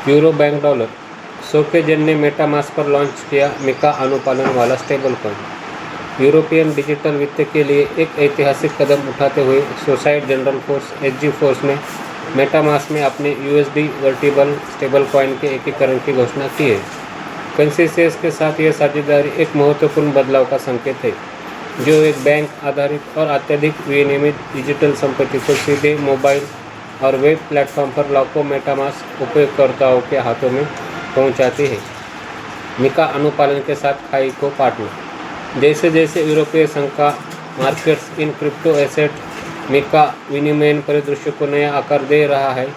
Euro bank dollar. सोकेजेन ने MetaMask पर launch किया मिका अनुपालन वाला स्टेबल कॉइन। यूरोपियन डिजिटल वित्त के लिए एक ऐतिहासिक कदम उठाते हुए सोसाइट जनरल फोर्स एसजी फोर्स ने मेटामास्क में अपने यूएसडी वर्टिबल स्टेबल कॉइन के एकीकरण की घोषणा की है। कंसेंसस के साथ यह साझेदारी एक महत्वपूर्ण बदलाव का संकेत है, जो एक बैंक आधारित और अत्यधिक विनियमित डिजिटल संपत्ति को सीधे मोबाइल और वेब प्लेटफॉर्म पर लाखों मेटामास्क उपयोगकर्ताओं के हाथों में पहुंचाती है। मिका अनुपालन के साथ खाई को पाटना। जैसे जैसे यूरोपीय संघ का markets in crypto asset MiCA विनिमय परिदृश्य को नया आकार दे रहा है,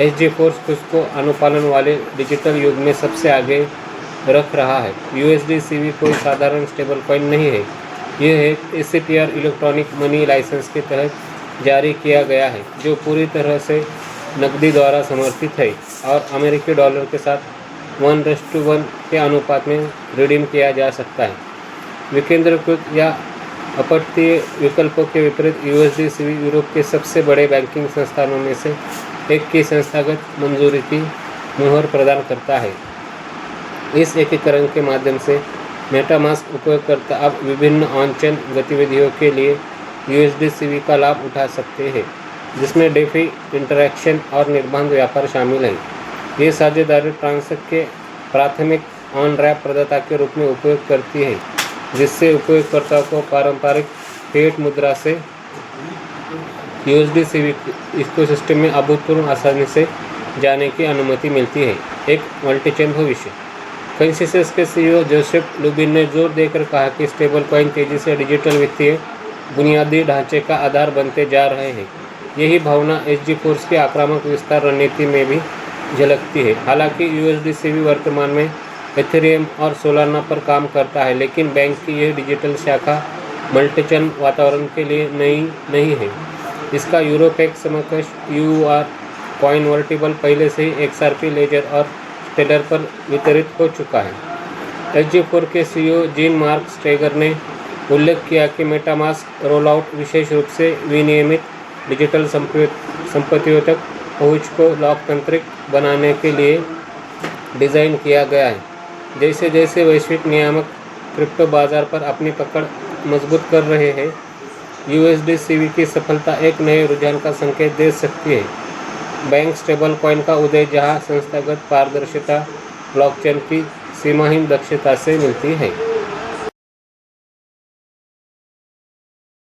एसजी फोर्स खुद को अनुपालन वाले डिजिटल युग में सबसे आगे रख रहा है। यूएसडीसीवी कोई साधारण स्टेबल कॉइन नहीं है, यह एक एसीपीआर इलेक्ट्रॉनिक मनी लाइसेंस के तहत जारी किया गया है, जो पूरी तरह से नकदी द्वारा समर्थित है और अमेरिकी डॉलर के साथ 1:1 के अनुपात में रिडीम किया जा सकता है। विकेंद्रीकृत या अपतटीय विकल्पों के विपरीत यूएसडीसीवी यूरोप के सबसे बड़े बैंकिंग संस्थानों में से एक की संस्थागत मंजूरी की मुहर प्रदान करता है। इस एकीकरण के माध्यम से मेटामास्क उपयोगकर्ता अब विभिन्न ऑन-चेन गतिविधियों के लिए यूएसडीसीवी का लाभ उठा सकते हैं, जिसमें डेफी इंटरैक्शन और निर्बाध व्यापार शामिल है। ये साझेदारी ट्रांसैक्शन के प्राथमिक ऑन रैप प्रदाता के रूप में उपयोग करती है, जिससे उपयोगकर्ताओं को पारंपरिक फिएट मुद्रा से यूएसडीसीवी इकोसिस्टम में अभूतपूर्व आसानी से जाने की अनुमति मिलती है। एक मल्टीचेन भविष्य। कंसेंसस के सीईओ जोसेफ लुबिन ने जोर देकर कहा कि स्टेबल कॉइन तेजी से डिजिटल वित्तीय बुनियादी ढांचे का आधार बनते जा रहे हैं। यही भावना एसजी फोर्स की आक्रामक विस्तार रणनीति में भी झलकती है। हालांकि यूएसडीसीवी वर्तमान में एथेरियम और सोलाना पर काम करता है, लेकिन बैंक की यह डिजिटल शाखा मल्टीचेन वातावरण के लिए नई नहीं है। इसका यूरोपेक समकक्ष यूआर कॉइन वर्टिबल पहले से ही एक्सआरपी लेजर और स्टेलर पर वितरित हो चुका है। एसजी4 के सीईओ जीन मार्क स्टेगर ने उल्लेख किया कि मेटामास्क रोलआउट विशेष रूप से विनियमित डिजिटल संपत्तियों तक पहुंच को लोकतांत्रिक बनाने के लिए डिज़ाइन किया गया है। जैसे जैसे वैश्विक नियामक क्रिप्टो बाजार पर अपनी पकड़ मजबूत कर रहे हैं, यूएसडीसीवी की सफलता एक नए रुझान का संकेत दे सकती है। बैंक स्टेबल कॉइन का उदय, जहां संस्थागत पारदर्शिता ब्लॉकचेन की सीमाहीन दक्षता से मिलती है।